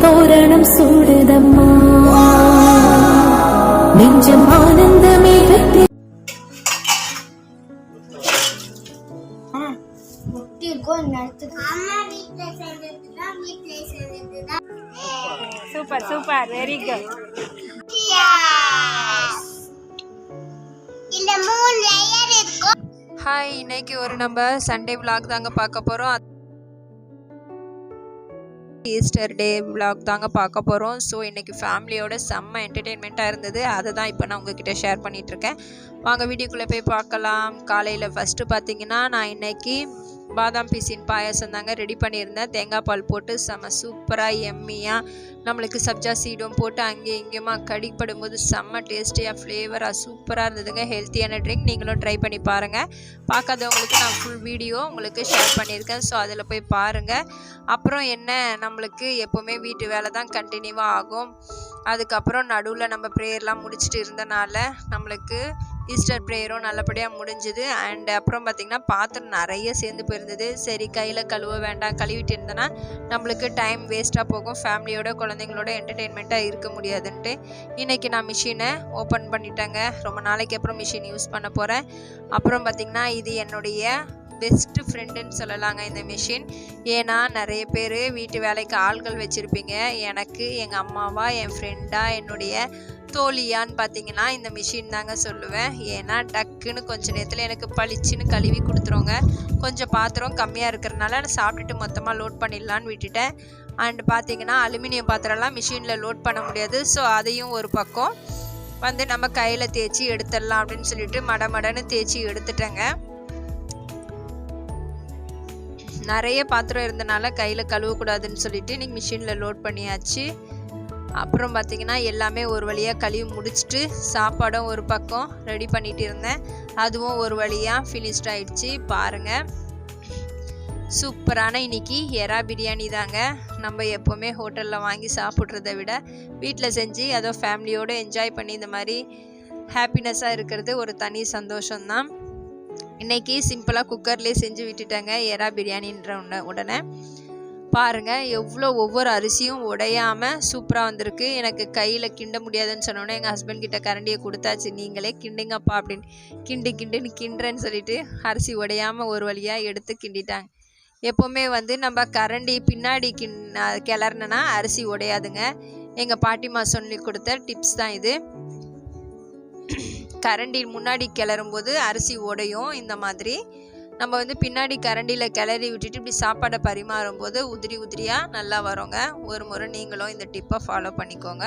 தோரணம் சூடுதம்மா நெஞ்சம் ஆனந்தமே super super very good. Hi, இன்னைக்கு ஒரு நம்ம சண்டே விலாக் தாங்க பார்க்க போகிறோம். ஈஸ்டர் டே விலாக் தாங்க பார்க்க போகிறோம். ஸோ இன்றைக்கி ஃபேமிலியோட செம்ம என்டர்டெயின்மெண்ட்டாக இருந்தது. அதை தான் இப்போ நான் உங்ககிட்ட ஷேர் பண்ணிகிட்ருக்கேன். வாங்க வீடியோக்குள்ளே போய் பார்க்கலாம். காலையில் ஃபஸ்ட்டு பார்த்தீங்கன்னா நான் இன்றைக்கி பாதாம் பீசின் பாயாசம் தாங்க ரெடி பண்ணியிருந்தேன். தேங்காய் பால் போட்டு செம்ம சூப்பராக எம்மியாக நம்மளுக்கு சப்ஜா சீடும் போட்டு அங்கேயும் இங்கேயுமா கடிப்படும் போது செம்ம டேஸ்டியாக ஃப்ளேவராக சூப்பராக இருந்ததுங்க. ஹெல்த்தியான ட்ரிங்க், நீங்களும் ட்ரை பண்ணி பாருங்கள். பார்க்காதவங்களுக்கு நான் ஃபுல் வீடியோ உங்களுக்கு ஷேர் பண்ணியிருக்கேன். ஸோ அதில் போய் பாருங்கள். அப்புறம் என்ன, நம்மளுக்கு எப்போவுமே வீட்டு வேலை தான் கண்டினியூவாக ஆகும். அதுக்கப்புறம் நடுவில் நம்ம ப்ரேயர்லாம் முடிச்சுட்டு இருந்தனால நம்மளுக்கு ஈஸ்டர் ப்ரேயரும் நல்லபடியாக முடிஞ்சுது. அண்ட் அப்புறம் பார்த்திங்கன்னா பாத்திரம் நிறைய சேர்ந்து போயிருந்தது. சரி, கையில் கழுவ வேண்டாம், கழுவிட்டு இருந்தேன்னா நம்மளுக்கு டைம் வேஸ்ட்டாக போகும், ஃபேமிலியோட குழந்தைங்களோட என்டர்டெயின்மெண்ட்டாக இருக்க முடியாதுன்ட்டு இன்றைக்கி நான் மிஷினை ஓப்பன் பண்ணிட்டேங்க. ரொம்ப நாளைக்கு அப்புறம் மிஷின் யூஸ் பண்ண போகிறேன். அப்புறம் பார்த்திங்கன்னா இது என்னுடைய பெஸ்ட்டு ஃப்ரெண்டுன்னு சொல்லலாங்க இந்த மிஷின். ஏன்னா நிறைய பேர் வீட்டு வேலைக்கு ஆள்கள் வச்சுருப்பீங்க. எனக்கு எங்கள் அம்மாவா, என் ஃப்ரெண்டா, என்னுடைய தோழியான்னு பார்த்தீங்கன்னா இந்த மிஷின் தாங்க சொல்லுவேன். ஏன்னா டக்குன்னு கொஞ்சம் நேரத்தில் எனக்கு பளிச்சுன்னு கழுவி கொடுத்துருவோங்க. கொஞ்சம் பாத்திரம் கம்மியாக இருக்கிறதுனால நான் சாப்பிட்டுட்டு மொத்தமாக லோட் பண்ணிடலான்னு விட்டுட்டேன். அண்ட் பார்த்தீங்கன்னா அலுமினியம் பாத்திரம்லாம் மிஷினில் லோட் பண்ண முடியாது. ஸோ அதையும் ஒரு பக்கம் வந்து நம்ம கையில் தேய்ச்சி எடுத்துடலாம் அப்படின்னு சொல்லிட்டு மடன்னு தேய்ச்சி எடுத்துட்டேங்க. நிறைய பாத்திரம் இருந்தனால கையில் கழுவக்கூடாதுன்னு சொல்லிட்டு இன்றைக்கி மிஷினில் லோட் பண்ணியாச்சு. அப்புறம் பார்த்திங்கன்னா எல்லாமே ஒரு வழியாக கழுவி முடிச்சுட்டு சாப்பாடும் ஒரு பக்கம் ரெடி பண்ணிகிட்டு இருந்தேன். அதுவும் ஒரு வழியாக ஃபினிஷ்ட் ஆகிடுச்சு. பாருங்கள், சூப்பரான இன்றைக்கி எறா பிரியாணி தாங்க. நம்ம எப்போவுமே ஹோட்டலில் வாங்கி சாப்பிட்றத விட வீட்டில் செஞ்சு அதோ ஃபேமிலியோடு என்ஜாய் பண்ணி இந்த மாதிரி ஹாப்பினஸ்ஸாக இருக்கிறது ஒரு தனி சந்தோஷம்தான். இன்றைக்கி சிம்பிளாக குக்கர்லேயே செஞ்சு விட்டுட்டேங்க எறா பிரியாணின்ற உடனே. பாருங்கள் எவ்வளோ ஒவ்வொரு அரிசியும் உடையாமல் சூப்பராக வந்திருக்கு. எனக்கு கையில் கிண்ட முடியாதுன்னு சொன்னோன்னே எங்கள் ஹஸ்பண்ட் கிட்ட கரண்டியை கொடுத்தாச்சு. நீங்களே கிண்டுங்கப்பா அப்படின்னு கிண்டுன்னு கிண்டுறேன்னு சொல்லிட்டு அரிசி உடையாமல் ஒரு வழியாக எடுத்து கிண்டிட்டாங்க. எப்போவுமே வந்து நம்ம கரண்டி பின்னாடி கிளறினா அரிசி உடையாதுங்க. எங்கள் பாட்டிமா சொல்லி கொடுத்த டிப்ஸ் தான் இது. கரண்டி முன்னாடி கிளறும்போது அரிசி உடையும். இந்த மாதிரி நம்ம வந்து பின்னாடி கரண்டியில் கிளறி விட்டுட்டு இப்படி சாப்பாடை பரிமாறும் போது உதிரியாக நல்லா வருங்க. ஒரு முறை நீங்களும் இந்த டிப்பை ஃபாலோ பண்ணிக்கோங்க.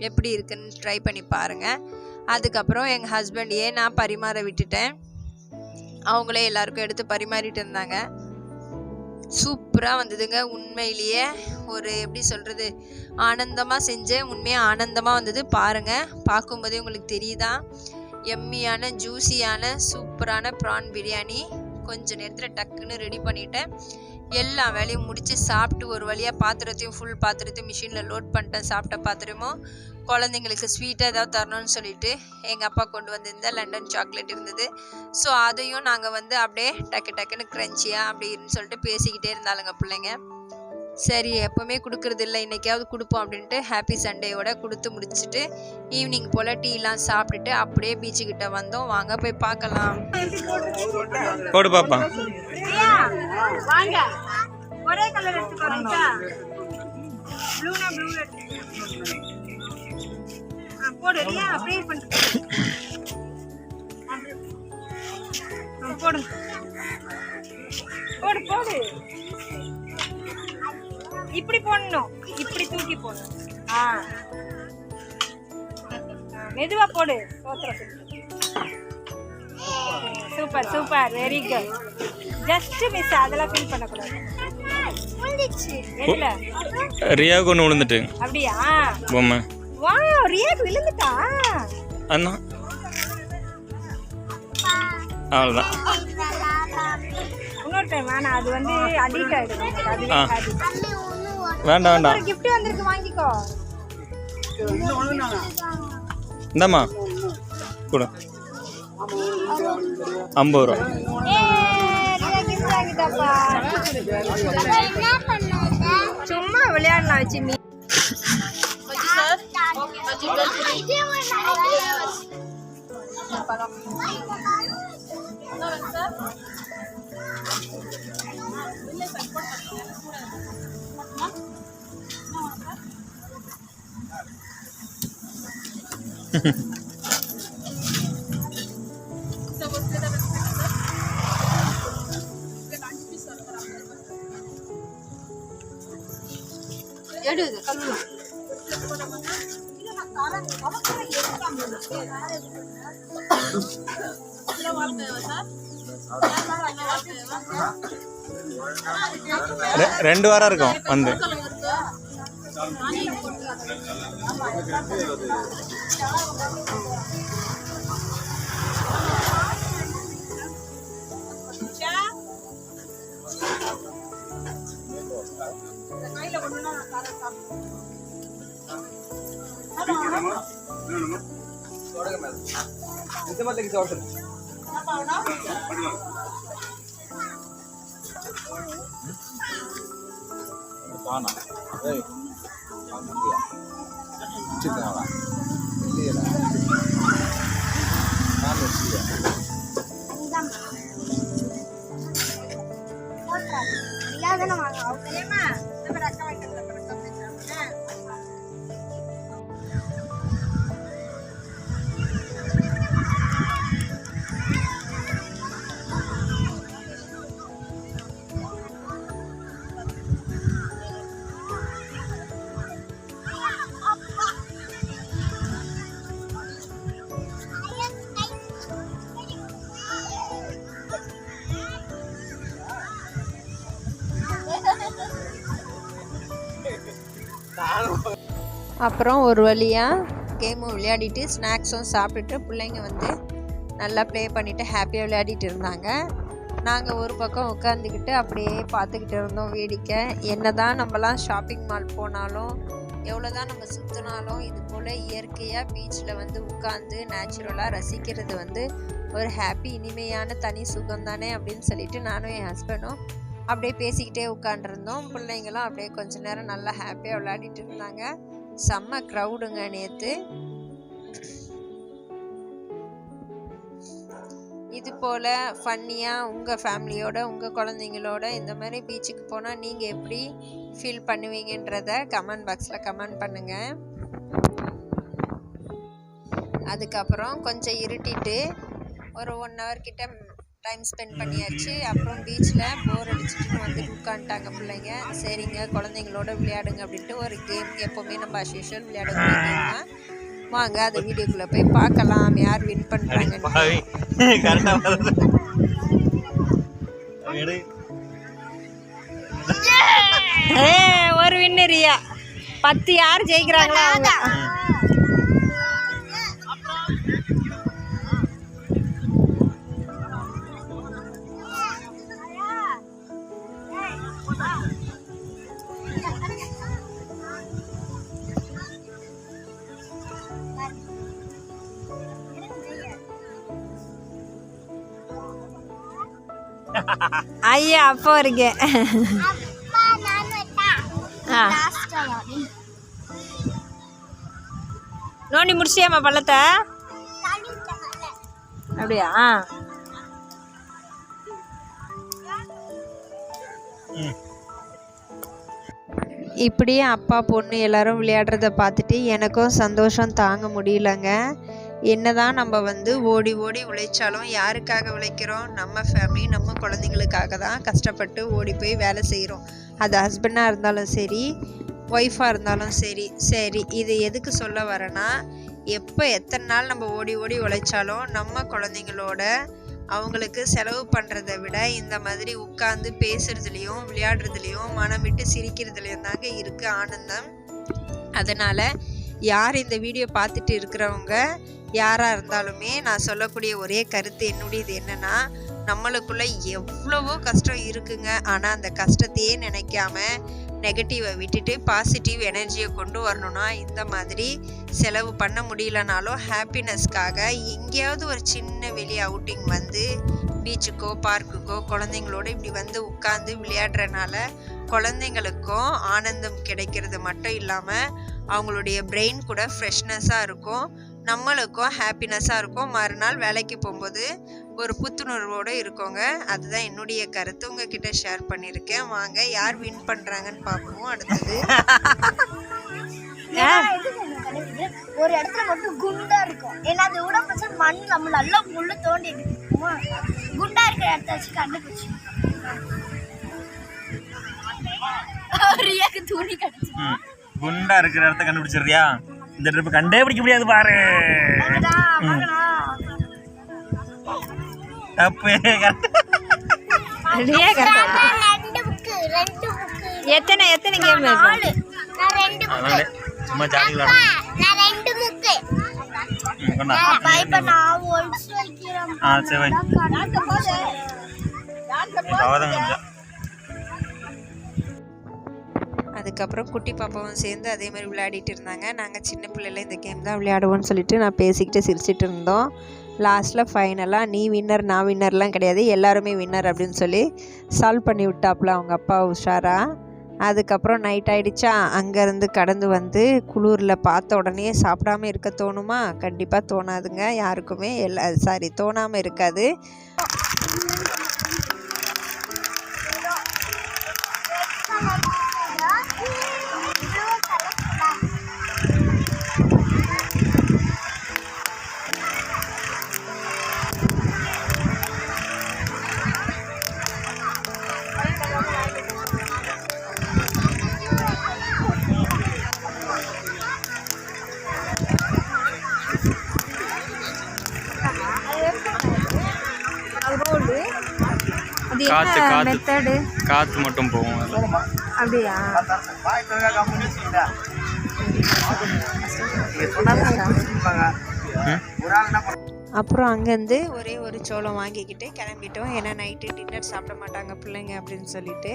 எப்படி இருக்குன்னு ட்ரை பண்ணி பாருங்கள். அதுக்கப்புறம் எங்கள் ஹஸ்பண்ட் நான் பரிமாற விட்டுட்டேன். அவங்களே எல்லாருக்கும் எடுத்து பரிமாறிட்டு இருந்தாங்க. சூப்பராக வந்ததுங்க. உண்மையிலேயே ஒரு எப்படி சொல்கிறது, ஆனந்தமாக செஞ்சேன். உண்மையாக ஆனந்தமாக வந்தது. பாருங்கள், பார்க்கும்போதே உங்களுக்கு தெரியுதா, எம்மியான ஜூஸியான சூப்பரான ப்ரான் பிரியாணி கொஞ்சம் நேரத்தில் டக்குன்னு ரெடி பண்ணிவிட்டேன். எல்லா வேலையும் முடித்து சாப்பிட்டு ஒரு வழியாக பாத்திரத்தையும் ஃபுல் பாத்திரத்தையும் மிஷினில் லோட் பண்ணிட்டேன். சாப்பிட்ட பாத்திரமும் குழந்தைங்களுக்கு ஸ்வீட்டாக ஏதாவது தரணும்னு சொல்லிட்டு எங்கள் அப்பா கொண்டு வந்திருந்த லண்டன் சாக்லேட் இருந்தது. ஸோ அதையும் நாங்கள் வந்து அப்படியே டக்குன்னு க்ரன்ச்சியாக அப்படின்னு சொல்லிட்டு பேசிக்கிட்டே இருந்தாலுங்க பிள்ளைங்க. சரி, எப்போவுமே கொடுக்குறது இல்லை, இன்றைக்காவது கொடுப்போம் அப்படின்ட்டு ஹாப்பி சண்டேயோட கொடுத்து முடிச்சுட்டு ஈவினிங் போல் டீலாம் சாப்பிட்டுட்டு அப்படியே பீச்சுக்கிட்ட வந்தோம். வாங்க போய் பார்க்கலாம். போடு பாப்பா, வாங்க ஒரே கலர் எடுத்துக்கோங்க. ப்ளூனா ப்ளூ எடுத்துக்கோங்க. போடு ரியா, ப்ரே பண்ணு. போடு போடு போடு. இப்படி போடணும், இப்படி தூக்கி போடணும். மெதுவா போடு. Super super very good. Just miss, அதெல்லாம் ஃபீல் பண்ணக்கூடாது. எதுல ரியாக்கு ஒன்று விழுந்துட்டு. அப்படியா? பொம்மை. வா, ரியாக்கு விழுந்துட்டா? அண்ணா அவ்வளோதான். இன்னொரு டைம் வேணாம், அது வந்து அடிக்ட் ஆகிடும். அதுவே வேண்டாம். கிஃப்ட் வந்திருக்கு, வாங்கிக்கோ. இந்தாம்மா கூட 50 ரூபா. சும்மா விளையாடலாம் வச்சு. ரெண்டு வாரம் இருக்கும் வந்து. அப்புறம் ஒரு வழியாக கேமும் விளையாடிட்டு ஸ்நாக்ஸும் சாப்பிட்டுட்டு பிள்ளைங்க வந்து நல்லா ப்ளே பண்ணிவிட்டு ஹாப்பியாக விளையாடிட்டு இருந்தாங்க. நாங்கள் ஒரு பக்கம் உட்காந்துக்கிட்டு அப்படியே பார்த்துக்கிட்டு இருந்தோம் வேடிக்கை. என்ன தான் நம்மலாம் ஷாப்பிங் மால் போனாலும் எவ்வளோ தான் நம்ம சுற்றினாலும் இது போல் இயற்கையாக பீச்சில் வந்து உட்காந்து நேச்சுரலாக ரசிக்கிறது வந்து ஒரு ஹாப்பி இனிமையான தனி சுகம் தானே அப்படின்னு சொல்லிட்டு நானும் என் ஹஸ்பண்டும் அப்படியே பேசிக்கிட்டே உட்காண்டிருந்தோம். பிள்ளைங்களும் அப்படியே கொஞ்ச நேரம் நல்லா ஹாப்பியாக விளையாடிட்டு இருந்தாங்க. செம்ம க்ரௌடுங்க நேற்று. இது போல் ஃபன்னியாக உங்கள் ஃபேமிலியோட உங்கள் குழந்தைங்களோட இந்த மாதிரி பீச்சுக்கு போனால் நீங்கள் எப்படி ஃபீல் பண்ணுவீங்கன்றத கமெண்ட் பாக்ஸில் கமெண்ட் பண்ணுங்கள். அதுக்கப்புறம் கொஞ்சம் இருட்டிட்டு ஒரு 1 hour கிட்ட டைம் ஸ்பெண்ட் பண்ணியாச்சு. அப்புறம் பீச்சில் போர் அடிச்சுட்டு வந்து உட்காந்துட்டாங்க பிள்ளைங்க. சரிங்க குழந்தைங்களோட விளையாடுங்க அப்படின்ட்டு ஒரு கேம் எப்போவுமே நம்ம அஸ்யூஷுவல் விளையாடக்கூடிய கேம் தான். வாங்க அந்த வீடியோக்குள்ளே போய் பார்க்கலாம் யார் வின் பண்ணுறாங்க. ஒரு வின்னரியா 10 யார் ஜெயிக்கிறாங்களா அவங்க. ஐயா அப்போ இருக்கேன். நோண்டி முடிச்சியாமா பள்ளத்தை? அப்படியா? இப்படியே அப்பா பொண்ணு எல்லாரும் விளையாடுறத பார்த்துட்டு எனக்கும் சந்தோஷம் தாங்க முடியலங்க. என்னதான் நம்ம வந்து ஓடி ஓடி உழைச்சாலும் யாருக்காக உழைக்கிறோம்? நம்ம ஃபேமிலி நம்ம குழந்தைங்களுக்காக தான் கஷ்டப்பட்டு ஓடி போய் வேலை செய்கிறோம். அது ஹஸ்பண்டாக இருந்தாலும் சரி ஒய்ஃபாக இருந்தாலும் சரி. சரி இது எதுக்கு சொல்ல வரேன்னா, எப்போ எத்தனை நாள் நம்ம ஓடி ஓடி உழைச்சாலும் நம்ம குழந்தைங்களோட அவங்களுக்கு செலவு பண்ணுறதை விட இந்த மாதிரி உட்காந்து பேசுகிறதுலையும் விளையாடுறதுலையும் மனம் விட்டு சிரிக்கிறதுலையும் தாங்க இருக்குது ஆனந்தம். அதனால் யார் இந்த வீடியோ பார்த்துட்டு இருக்கிறவங்க யாராக இருந்தாலுமே நான் சொல்லக்கூடிய ஒரே கருத்து என்னுடையது என்னென்னா, நம்மளுக்குள்ளே எவ்வளவோ கஷ்டம் இருக்குங்க. ஆனால் அந்த கஷ்டத்தையே நினைக்காம நெகட்டிவை விட்டுட்டு பாசிட்டிவ் எனர்ஜியை கொண்டு வரணும்னா இந்த மாதிரி செலவு பண்ண முடியலனாலும் ஹாப்பினஸ்க்காக எங்கேயாவது ஒரு சின்ன வெளி அவுட்டிங் வந்து பீச்சுக்கோ பார்க்குக்கோ குழந்தைங்களோட இப்படி வந்து உட்காந்து விளையாடுறனால குழந்தைங்களுக்கும் ஆனந்தம் கிடைக்கிறது மட்டும் இல்லாமல் அவங்களுடைய பிரெயின் கூட ஃப்ரெஷ்னஸாக இருக்கும், நம்மளுக்கும் ஹாப்பினஸ்ஸாக இருக்கும். மறுநாள் வேலைக்கு போகும்போது ஒரு புத்துணர்வோடு இருக்கோங்க. அதுதான் என்னுடைய கருத்து, உங்ககிட்ட ஷேர் பண்ணியிருக்கேன். வாங்க யார் வின் பண்ணுறாங்கன்னு பார்ப்போம். அடுத்தது ஒரு இடத்துல மட்டும் குண்டா இருக்கும். ஏன்னா அது விட பச்சை மண் நம்ம நல்லா முள்ளு தோண்டி எடுத்துக்குமா, குண்டா இருக்கிற இடத்த வச்சு கண்டுபிடிச்சு துணி கிடைச்சு. குண்டா இருக்கிற இடத்த கண்டுபிடிச்சிருக்கியா? இந்த ட்ரிப் கண்டே பிடிக்க முடியாது பாரு. தப்பு. எத்தனை கேம் சும்மா ஜாலி அதுக்கப்புறம் குட்டி பாப்பாவும் சேர்ந்து அதே மாதிரி விளையாடிட்டு இருந்தாங்க. நாங்கள் சின்ன பிள்ளைல இந்த கேம் தான் விளையாடுவோம்னு சொல்லிட்டு நான் பேசிக்கிட்டு சிரிச்சிட்டு இருந்தோம். லாஸ்ட்டில் ஃபைனலாக நீ வின்னர் நான் வின்னர்லாம் கிடையாது, எல்லாருமே வின்னர் அப்படின்னு சொல்லி சால்வ் பண்ணி விட்டாப்புல அவங்க அப்பா உஷாரா. அதுக்கப்புறம் நைட் ஆகிடுச்சா, அங்கேருந்து கடந்து வந்து குளிரில் பார்த்த உடனே சாப்பிடாமல் இருக்க தோணுமா? கண்டிப்பாக தோணாதுங்க யாருக்குமே. தோணாமல் இருக்காது. காத்து மட்டும் போகும். அப்படியா? அப்புறம் அங்கேருந்து ஒரே ஒரு சோளம் வாங்கிக்கிட்டு கிளம்பிட்டோம். ஏன்னா நைட்டு டின்னர் சாப்பிட மாட்டாங்க பிள்ளைங்க அப்படின்னு சொல்லிட்டு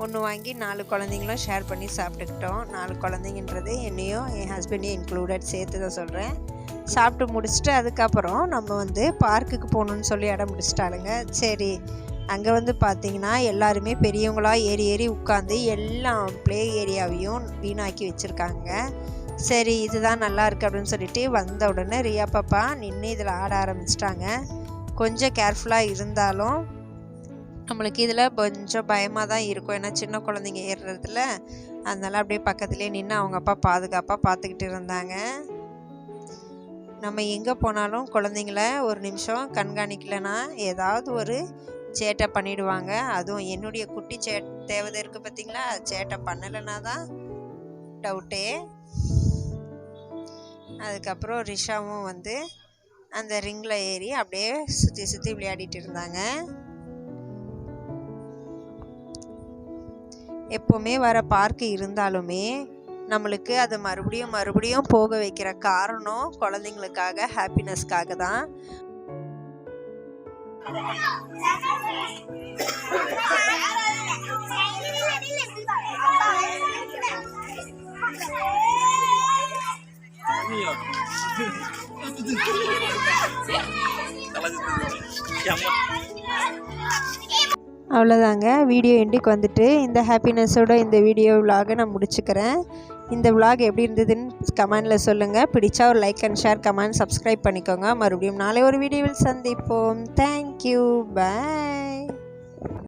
ஒன்று வாங்கி 4 குழந்தைங்களும் ஷேர் பண்ணி சாப்பிட்டுக்கிட்டோம். 4 குழந்தைங்கன்றது என்னையும் என் ஹஸ்பண்டையும் இன்க்ளூடட் சேர்த்து தான் சொல்கிறேன். சாப்பிட்டு முடிச்சுட்டு அதுக்கப்புறம் நம்ம வந்து பார்க்குக்கு போகணுன்னு சொல்லி இடம் முடிச்சிட்டாளுங்க. சரி, அங்கே வந்து பார்த்திங்கன்னா எல்லாருமே பெரியவங்களாக ஏறி உட்காந்து எல்லாம் ப்ளே ஏரியாவையும் வீணாக்கி வச்சுருக்காங்க. சரி இதுதான் நல்லா இருக்குது அப்படின்னு சொல்லிட்டு வந்த உடனே ரியா பாப்பா நின்று இதில் ஆட ஆரம்பிச்சிட்டாங்க. கொஞ்சம் கேர்ஃபுல்லாக இருந்தாலும் நம்மளுக்கு இதில் கொஞ்சம் பயமாக தான் இருக்கும், ஏன்னா சின்ன குழந்தைங்க ஏறுறதுல. அதனால அப்படியே பக்கத்துலேயே நின்று அவங்க அப்பா பாதுகாப்பாக பார்த்துக்கிட்டு இருந்தாங்க. நம்ம எங்கே போனாலும் குழந்தைங்கள ஒரு நிமிஷம் கண்காணிக்கலைன்னா ஏதாவது ஒரு சேட்டை பண்ணிடுவாங்க. அதுவும் என்னுடைய குட்டி தேவதை இருக்குது பார்த்திங்களா, சேட்டை பண்ணலைன்னா தான் டவுட்டே. அதுக்கப்புறம் ரிஷாவும் வந்து அந்த ரிங்கில் ஏறி அப்படியே சுற்றி விளையாடிட்டு இருந்தாங்க. எப்போவுமே வர பார்க்கு இருந்தாலுமே நம்மளுக்கு அது மறுபடியும் போக வைக்கிற காரணம் குழந்தைங்களுக்காக, ஹாப்பினஸ்க்காக தான். அவ்வளோதாங்க, வீடியோ எண்டுக்கு வந்துட்டு இந்த ஹாப்பினஸோட இந்த வீடியோ விலாகை நான் முடிச்சுக்கிறேன். இந்த விலாக் எப்படி இருந்ததுன்னு கமெண்டில் சொல்லுங்கள். பிடிச்சா ஒரு like and share, comment, subscribe பண்ணிக்கோங்க. மறுபடியும் நாளை ஒரு வீடியோவில் சந்திப்போம். தேங்க்யூ, பாய்.